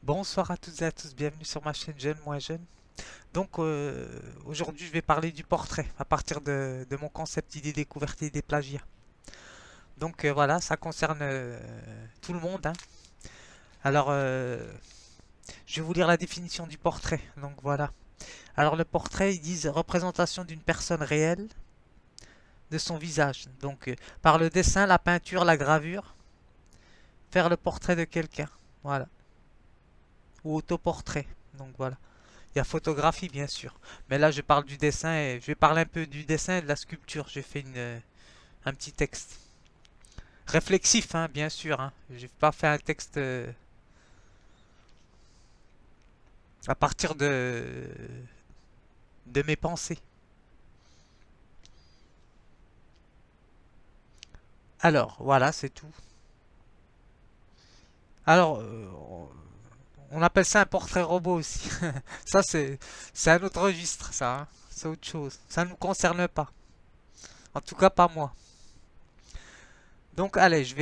Bonsoir à toutes et à tous, bienvenue sur ma chaîne Jeune Moins Jeune. Donc aujourd'hui je vais parler du portrait à partir de mon concept idée découverte et des plagiats. Donc voilà, ça concerne tout le monde, hein. Alors je vais vous lire la définition du portrait. Donc voilà. Alors le portrait, ils disent représentation d'une personne réelle, de son visage. Donc par le dessin, la peinture, la gravure, faire le portrait de quelqu'un. Voilà. Ou autoportrait. Donc voilà. Il y a photographie, bien sûr. Mais là, je parle du dessin et je vais parler un peu du dessin et de la sculpture. J'ai fait un petit texte. Réflexif, hein, bien sûr. Hein. J'ai pas fait un texte à partir de mes pensées. Alors, voilà, c'est tout. Alors, on appelle ça un portrait robot aussi. Ça, c'est un autre registre, ça. Hein. C'est autre chose. Ça ne nous concerne pas. En tout cas, pas moi. Donc, allez, je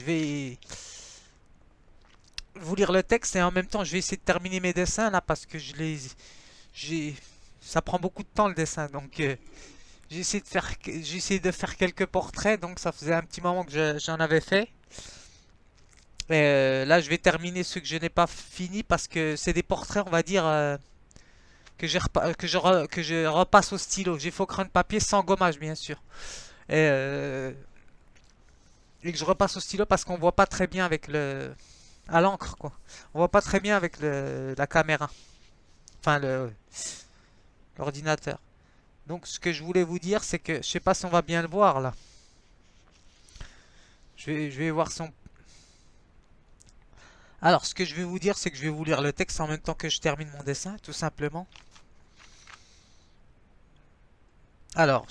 vais vous lire le texte et en même temps je vais essayer de terminer mes dessins là parce que j'ai, ça prend beaucoup de temps le dessin donc j'ai essayé de faire quelques portraits donc ça faisait un petit moment que j'en avais fait et là je vais terminer ceux que je n'ai pas fini parce que c'est des portraits on va dire que je repasse au stylo. J'ai fait au crayon de papier sans gommage bien sûr et, et que je repasse au stylo parce qu'on voit pas très bien avec le à l'encre quoi. On voit pas très bien avec la caméra. Enfin l'ordinateur. Donc ce que je voulais vous dire, c'est que je sais pas si on va bien le voir là. Je vais voir son. Alors ce que je vais vous dire, c'est que je vais vous lire le texte en même temps que je termine mon dessin, tout simplement. Alors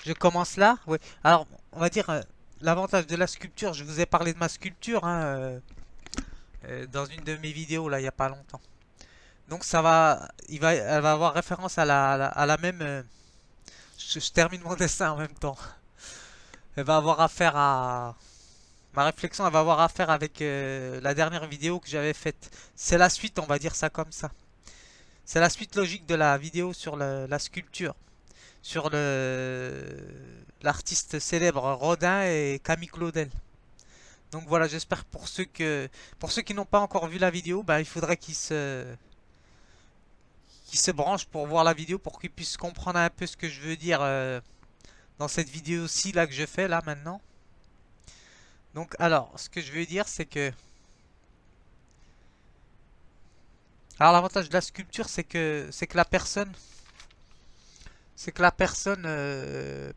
je commence là. Oui. Alors on va dire l'avantage de la sculpture. Je vous ai parlé de ma sculpture hein, dans une de mes vidéos là il y a pas longtemps. Donc elle va avoir référence à la même. Je termine mon dessin en même temps. Elle va avoir affaire à ma réflexion, elle va avoir affaire avec la dernière vidéo que j'avais faite. C'est la suite, on va dire ça comme ça. C'est la suite logique de la vidéo sur la sculpture, sur l'artiste célèbre Rodin et Camille Claudel. Donc voilà, j'espère pour ceux qui n'ont pas encore vu la vidéo, bah, il faudrait qu'ils se branchent pour voir la vidéo pour qu'ils puissent comprendre un peu ce que je veux dire dans cette vidéo-ci là que je fais là maintenant. Donc alors, ce que je veux dire alors l'avantage de la sculpture, c'est que la personne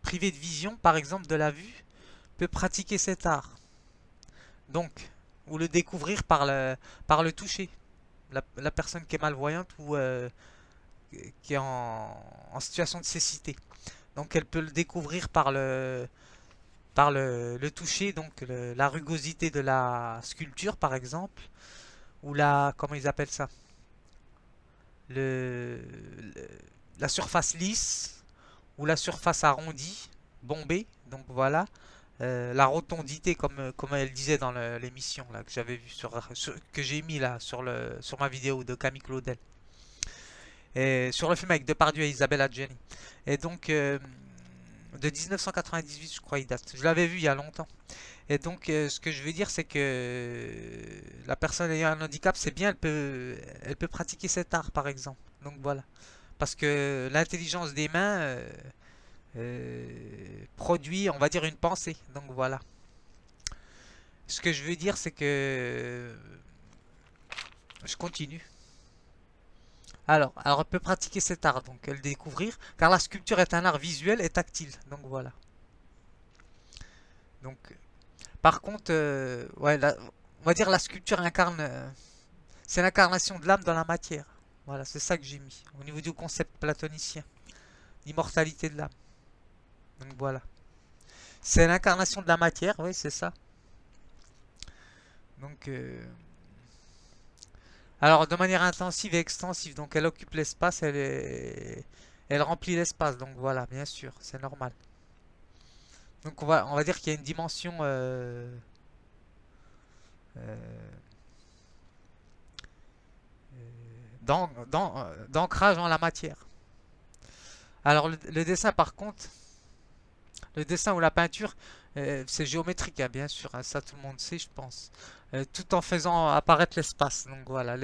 privée de vision, par exemple de la vue, peut pratiquer cet art. Donc, ou le découvrir par le toucher. La personne qui est malvoyante ou qui est en situation de cécité. Donc, elle peut le découvrir par le toucher, donc la rugosité de la sculpture, par exemple, ou comment ils appellent ça, le- la surface lisse ou la surface arrondie, bombée. Donc voilà. La rotondité comme elle disait dans l'émission là que j'avais vu que j'ai mis là sur ma vidéo de Camille Claudel et sur le film avec Depardieu et Isabelle Adjani et donc de 1998 je crois il date, je l'avais vu il y a longtemps et donc ce que je veux dire c'est que la personne ayant un handicap c'est bien elle peut pratiquer cet art par exemple donc voilà parce que l'intelligence des mains produit on va dire une pensée donc voilà. Ce que je veux dire, c'est que je continue. Alors, elle peut pratiquer cet art, donc le découvrir, car la sculpture est un art visuel et tactile. Donc voilà. Donc, par contre, ouais, on va dire la sculpture incarne, c'est l'incarnation de l'âme dans la matière. Voilà, c'est ça que j'ai mis au niveau du concept platonicien, l'immortalité de l'âme. Donc voilà, c'est l'incarnation de la matière, oui, c'est ça. Donc, alors, de manière intensive et extensive, donc elle occupe l'espace, elle remplit l'espace, donc voilà, bien sûr, c'est normal. Donc on va dire qu'il y a une dimension euh, d'ancrage en la matière. Alors le dessin par contre, le dessin ou la peinture, c'est géométrique, hein, bien sûr, hein, ça tout le monde sait, je pense. Tout en faisant apparaître l'espace. Donc voilà,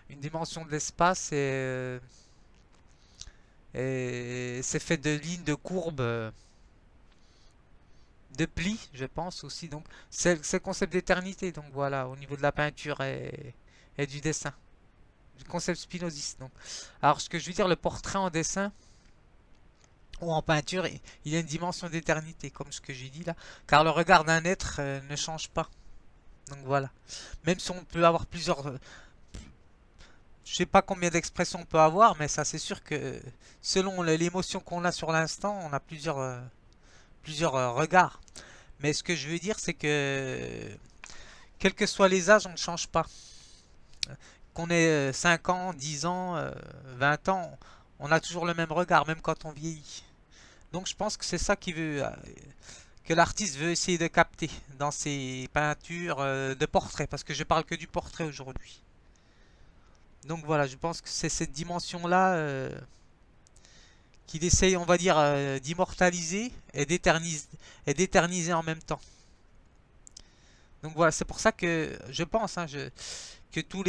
une dimension de l'espace et c'est fait de lignes, de courbes, de plis, je pense aussi. Donc c'est le concept d'éternité. Donc voilà, au niveau de la peinture et du dessin, du concept spinoziste. Donc, alors ce que je veux dire, le portrait en dessin ou en peinture, il y a une dimension d'éternité, comme ce que j'ai dit là, car le regard d'un être ne change pas. Donc voilà. Même si on peut avoir plusieurs, je sais pas combien d'expressions on peut avoir, mais ça c'est sûr que selon l'émotion qu'on a sur l'instant, on a plusieurs regards. Mais ce que je veux dire, c'est que quels que soient les âges, on ne change pas. Qu'on ait 5 ans, 10 ans, 20 ans, on a toujours le même regard, même quand on vieillit. Donc je pense que c'est ça que l'artiste veut essayer de capter dans ses peintures de portrait, parce que je parle que du portrait aujourd'hui. Donc voilà, je pense que c'est cette dimension-là qu'il essaye, on va dire, d'immortaliser et d'éterniser en même temps. Donc voilà, c'est pour ça que je pense hein, que toutes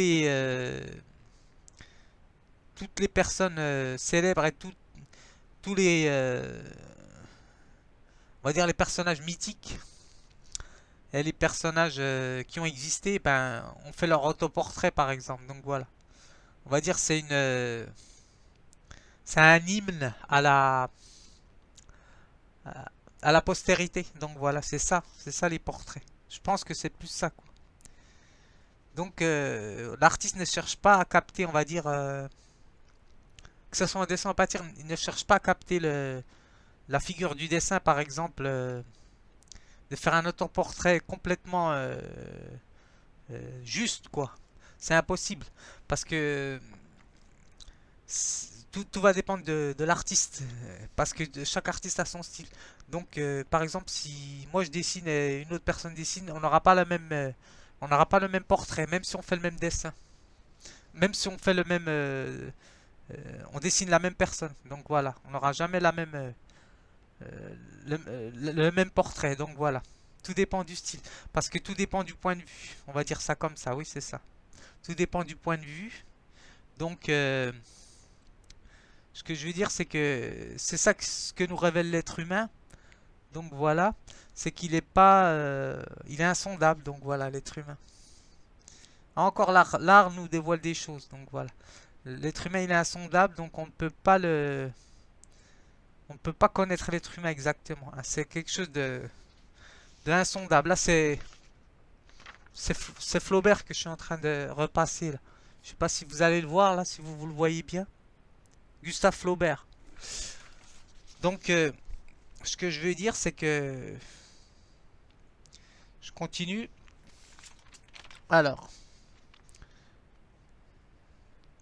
les personnes célèbres et tous on va dire les personnages mythiques et les personnages qui ont existé, ben, ont fait leur autoportrait par exemple. Donc voilà, on va dire c'est un hymne à à la postérité. Donc voilà, c'est ça les portraits. Je pense que c'est plus ça quoi. Donc l'artiste ne cherche pas à capter, on va dire, que ce soit un dessin en peinture, il ne cherche pas à capter la figure du dessin, par exemple, de faire un autoportrait complètement juste, quoi. C'est impossible. Parce que tout va dépendre de l'artiste. Parce que chaque artiste a son style. Donc, par exemple, si moi je dessine et une autre personne dessine, on n'aura pas on n'aura pas le même portrait, même si on fait le même dessin. Même si on fait on dessine la même personne. Donc voilà, on n'aura jamais euh, le même portrait. Donc voilà, tout dépend du style. Parce que tout dépend du point de vue. On va dire ça comme ça, oui c'est ça. Tout dépend du point de vue. Donc ce que je veux dire c'est que c'est ça ce que nous révèle l'être humain. Donc voilà, c'est qu'il est pas, il est insondable. Donc voilà, l'être humain. Encore l'art nous dévoile des choses. Donc voilà, l'être humain il est insondable. Donc on ne peut pas connaître l'être humain exactement. Hein. C'est quelque chose de insondable. Là, c'est Flaubert que je suis en train de repasser. Là. Je sais pas si vous allez le voir là, si vous le voyez bien. Gustave Flaubert. Donc, ce que je veux dire, c'est que je continue. Alors,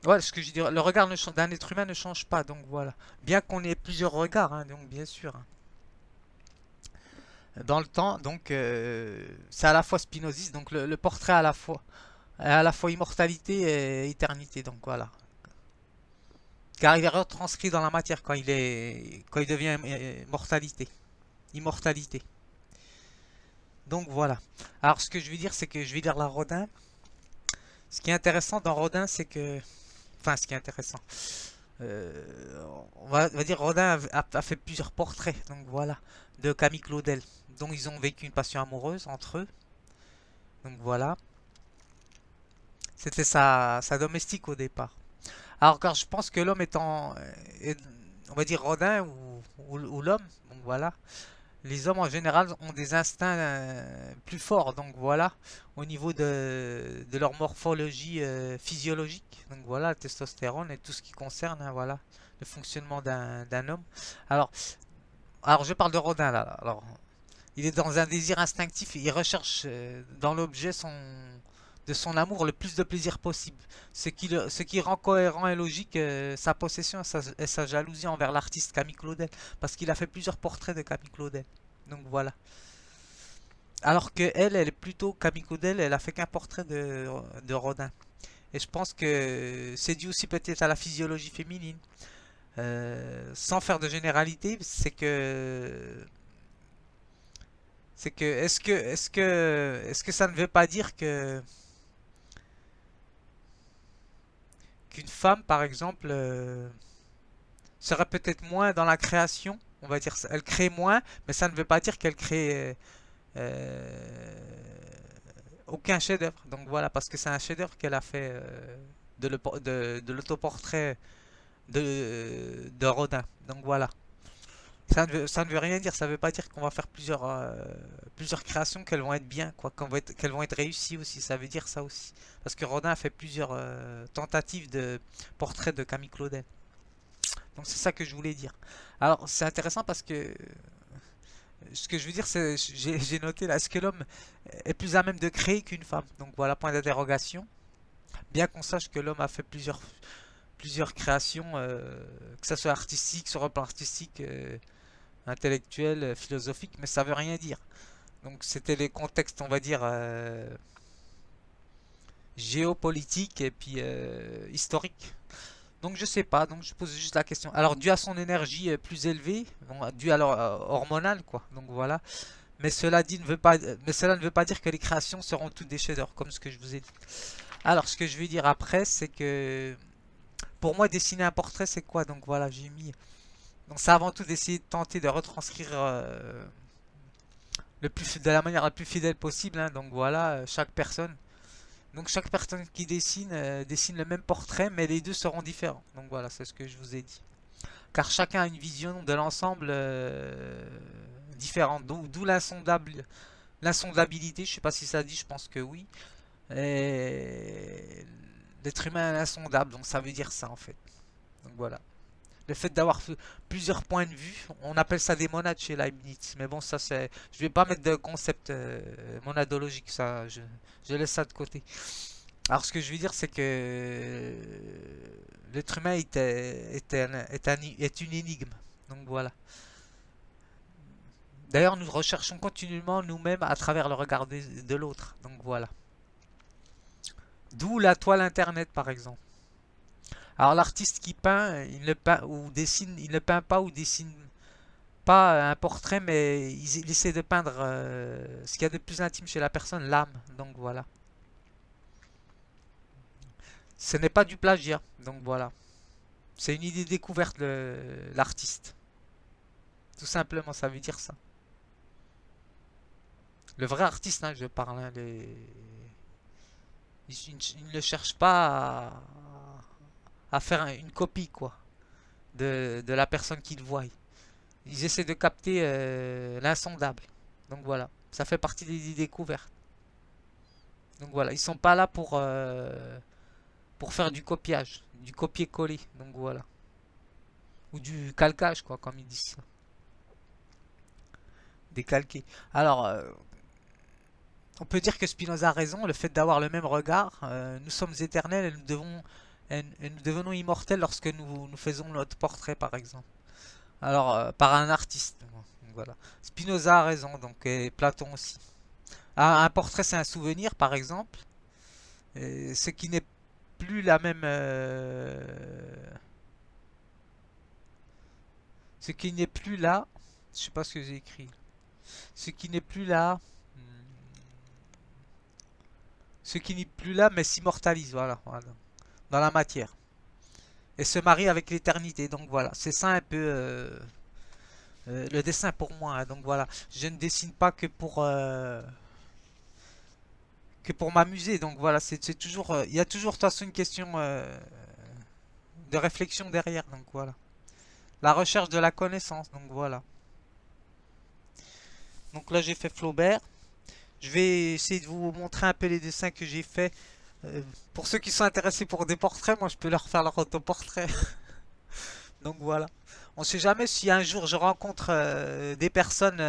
ouais, ce que je dis, le regard d'un être humain ne change pas. Donc voilà. Bien qu'on ait plusieurs regards, hein, donc bien sûr. Hein. Dans le temps, donc c'est à la fois spinoziste, donc le portrait à la fois immortalité et éternité. Donc voilà. Car il est retranscrit dans la matière quand il devient mortalité, immortalité. Donc voilà. Alors ce que je veux dire, c'est que je vais lire la Rodin. Ce qui est intéressant dans Rodin, c'est que, enfin, ce qui est intéressant, on va dire Rodin a fait plusieurs portraits. Donc voilà, de Camille Claudel. Donc ils ont vécu une passion amoureuse entre eux. Donc voilà, c'était sa domestique au départ. Alors car je pense que l'homme on va dire Rodin ou l'homme, donc voilà, les hommes en général ont des instincts plus forts, donc voilà, au niveau de leur morphologie physiologique, donc voilà, la testostérone et tout ce qui concerne, hein, voilà, le fonctionnement d'un homme. Alors, alors je parle de Rodin là, alors il est dans un désir instinctif, il recherche dans l'objet de son amour le plus de plaisir possible. Ce qui rend cohérent et logique sa possession et sa jalousie envers l'artiste Camille Claudel. Parce qu'il a fait plusieurs portraits de Camille Claudel. Donc voilà. Alors que elle est plutôt Camille Claudel, elle a fait qu'un portrait de Rodin. Et je pense que c'est dû aussi peut-être à la physiologie féminine. Sans faire de généralité, est-ce que ça ne veut pas dire qu'une femme, par exemple, serait peut-être moins dans la création, on va dire, elle crée moins, mais ça ne veut pas dire qu'elle crée aucun chef-d'œuvre. Donc voilà, parce que c'est un chef-d'œuvre qu'elle a fait de l'autoportrait de Rodin. Donc voilà. Ça ne veut rien dire, ça ne veut pas dire qu'on va faire plusieurs créations qu'elles vont être bien, quoi, qu'elles vont être réussies aussi, ça veut dire ça aussi. Parce que Rodin a fait plusieurs tentatives de portrait de Camille Claudel. Donc c'est ça que je voulais dire. Alors c'est intéressant parce que ce que je veux dire, c'est, j'ai noté là, est-ce que l'homme est plus à même de créer qu'une femme? Donc voilà, point d'interrogation. Bien qu'on sache que l'homme a fait plusieurs créations, que ce soit artistique, sur le plan artistique, intellectuel, philosophique, mais ça veut rien dire. Donc c'était les contextes, on va dire, géopolitiques et puis historiques. Donc je sais pas, donc je pose juste la question. Alors dû à son énergie plus élevée, bon, dû à hormonale quoi. Donc voilà. Mais cela ne veut pas dire que les créations seront toutes des chefs-d'œuvre, comme ce que je vous ai dit. Alors ce que je veux dire après, c'est que pour moi dessiner un portrait c'est quoi? Donc voilà, j'ai mis. Donc c'est avant tout d'essayer de tenter de retranscrire de la manière la plus fidèle possible, hein. Donc voilà, chaque personne. Donc chaque personne qui dessine dessine le même portrait, mais les deux seront différents. Donc voilà, c'est ce que je vous ai dit. Car chacun a une vision de l'ensemble différente. D'où l'insondabilité. Je sais pas si ça dit, je pense que oui. Et l'être humain est insondable, donc ça veut dire ça en fait. Donc voilà. Le fait d'avoir plusieurs points de vue, on appelle ça des monades chez Leibniz. Mais bon, ça c'est. Je vais pas mettre de concept monadologique, ça. Je laisse ça de côté. Alors ce que je veux dire, c'est que l'être humain est une énigme. Donc voilà. D'ailleurs, nous recherchons continuellement nous-mêmes à travers le regard de l'autre. Donc voilà. D'où la toile internet par exemple. Alors l'artiste qui peint, il ne peint ou dessine, il ne peint pas ou dessine pas un portrait, mais il essaie de peindre ce qu'il y a de plus intime chez la personne, l'âme. Donc voilà. Ce n'est pas du plagiat. Donc voilà. C'est une idée découverte de l'artiste. Tout simplement, ça veut dire ça. Le vrai artiste, hein, je parle, hein, il ne cherche pas à faire une copie, quoi, de la personne qu'il voit. Ils essaient de capter l'insondable. Donc voilà, ça fait partie des découvertes. Donc voilà, ils sont pas là pour faire du copiage, du copier-coller. Donc voilà, ou du calcage, quoi, comme ils disent ça. Décalquer. Alors, on peut dire que Spinoza a raison, le fait d'avoir le même regard, nous sommes éternels et nous devenons immortels lorsque nous faisons notre portrait par exemple. Alors, par un artiste. Donc, voilà. Spinoza a raison, donc, et Platon aussi. Ah, un portrait c'est un souvenir par exemple, ce qui n'est plus la même... ce qui n'est plus là, je sais pas ce que j'ai écrit, ce qui n'est plus là, ce qui n'est plus là mais s'immortalise, voilà, voilà, dans la matière. Et se marie avec l'éternité. Donc voilà, c'est ça un peu le dessin pour moi, hein. Donc voilà, je ne dessine pas que pour m'amuser. Donc voilà, c'est toujours, il y a toujours de toute façon une question de réflexion derrière. Donc voilà, la recherche de la connaissance. Donc voilà. Donc là j'ai fait Flaubert. Je vais essayer de vous montrer un peu les dessins que j'ai fait. Pour ceux qui sont intéressés pour des portraits, moi je peux leur faire leur autoportrait. Donc voilà. On sait jamais si un jour je rencontre des personnes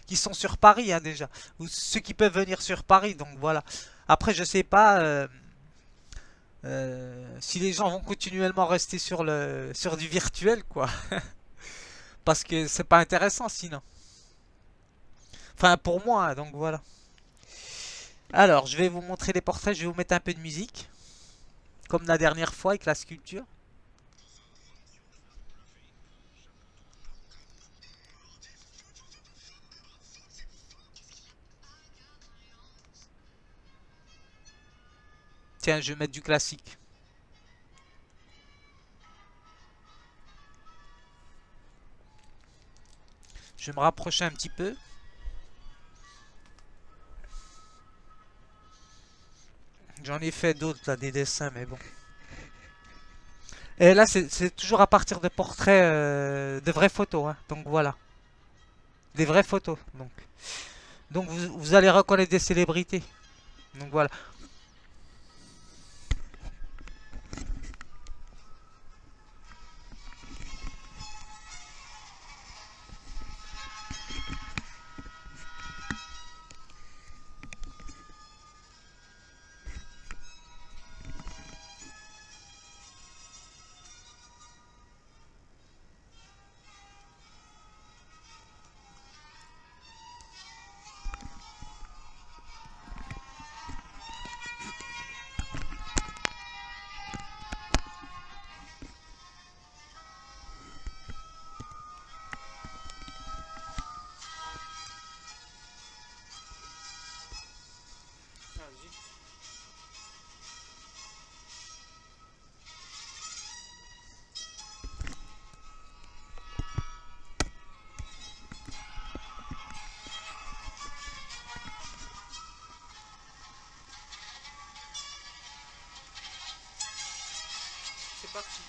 qui sont sur Paris, hein, déjà, ou ceux qui peuvent venir sur Paris. Donc voilà. Après, je sais pas si les gens vont continuellement rester sur du virtuel, quoi, parce que c'est pas intéressant sinon. Enfin, pour moi, hein, donc voilà. Alors, je vais vous montrer les portraits, je vais vous mettre un peu de musique, comme la dernière fois avec la sculpture. Tiens, je vais mettre du classique. Je vais me rapprocher un petit peu. J'en ai fait d'autres, là, des dessins, mais bon. Et là, c'est toujours à partir de portraits, de vraies photos, hein. Donc voilà, des vraies photos. Donc vous allez reconnaître des célébrités. Donc voilà. C'est parti.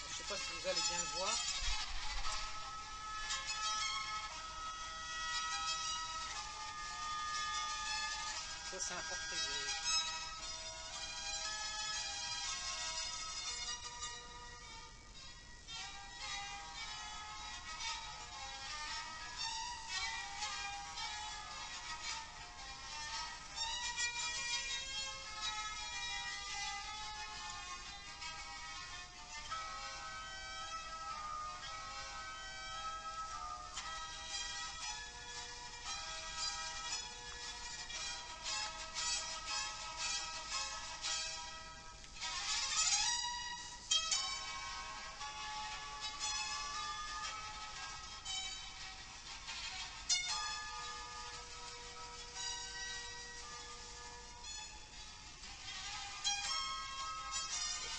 Je sais pas si vous allez bien le voir. Ça, c'est un portrait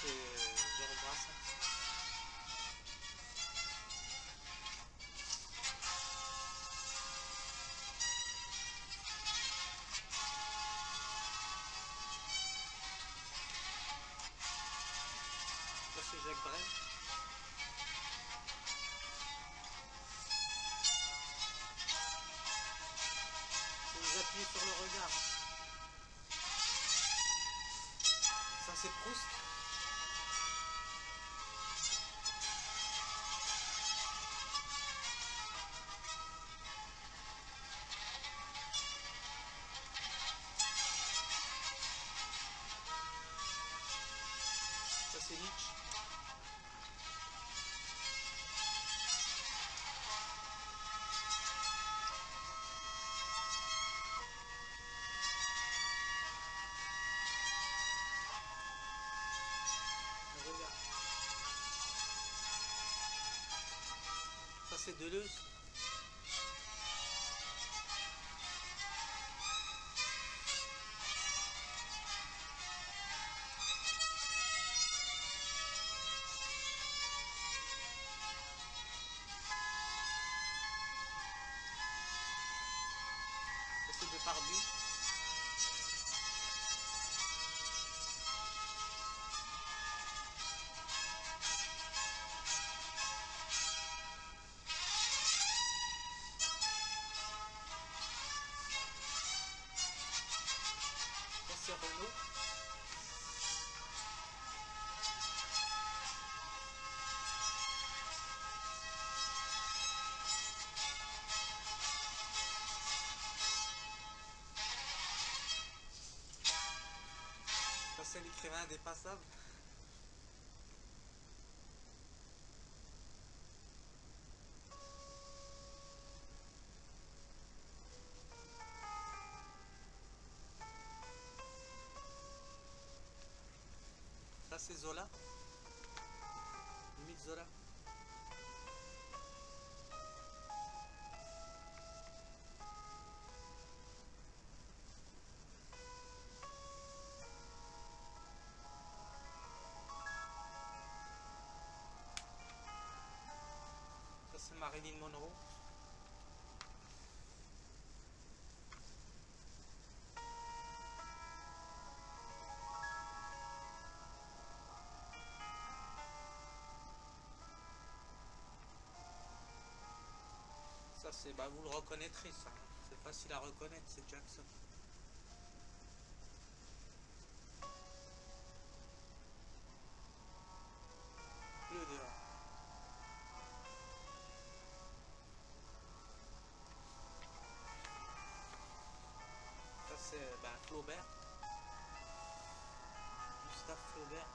c'est Jérôme Brassin. Ça, c'est Jacques Brel. Vous appuyez sur le regard. Ça, c'est Proust. Ça, c'est Nietzsche. Le regard. Ça, c'est Deleuze. Ça, c'est Depardieu. Ça, c'est Renaud. Ça, c'est l'écrivain indépassable. c'est Zola. Limite Zola. Ça c'est Marilyn Monroe. Ça c'est, bah vous le reconnaîtrez ça. C'est facile à reconnaître, c'est Jackson. Le dehors. Ça c'est bah, Flaubert. Gustave Flaubert.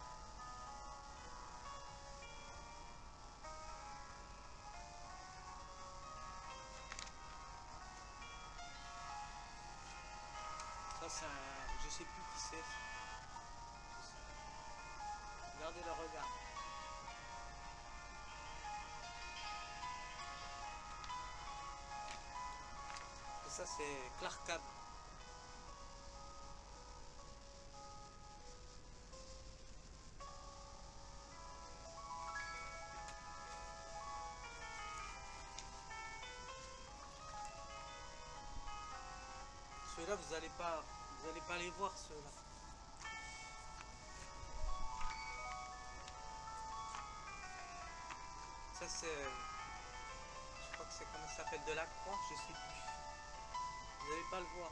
Ça c'est un... Je sais plus qui c'est. Regardez le regard. Et ça c'est Clark Cable. Ceux-là vous allez pas les voir ceux-là. Ça c'est, je crois que c'est comment ça s'appelle, de la croix, je sais plus. Vous n'allez pas le voir.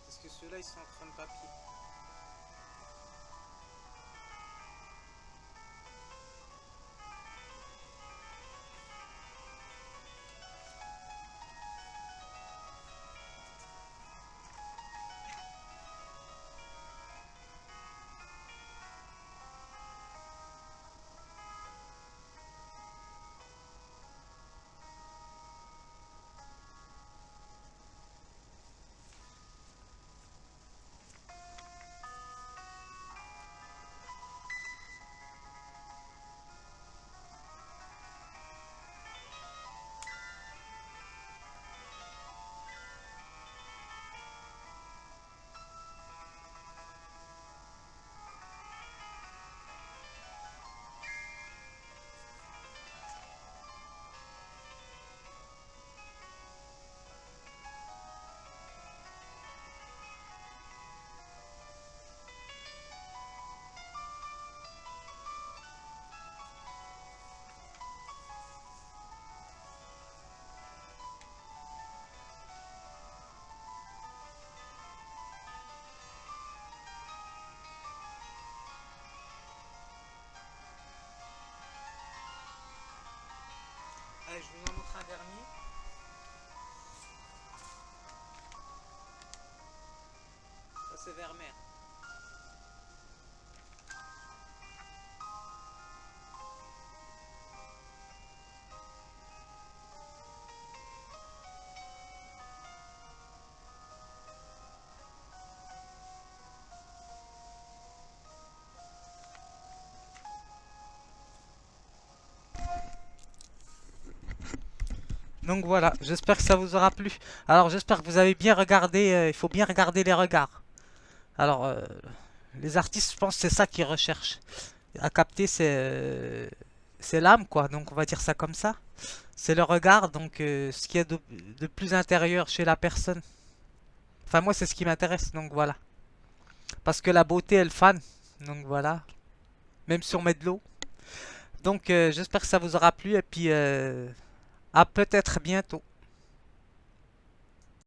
Parce que ceux-là ils sont en train de papier. Allez, je vous en montre un dernier. Ça c'est Vermeer. Donc voilà, j'espère que ça vous aura plu. Alors j'espère que vous avez bien regardé, il faut bien regarder les regards. Alors les artistes, je pense que c'est ça qu'ils recherchent. À capter, c'est l'âme quoi, donc on va dire ça comme ça. C'est le regard, donc ce qu'il y a de plus intérieur chez la personne. Enfin moi c'est ce qui m'intéresse, donc voilà. Parce que la beauté elle fane, donc voilà. Même si on met de l'eau. Donc j'espère que ça vous aura plu et puis à peut-être bientôt.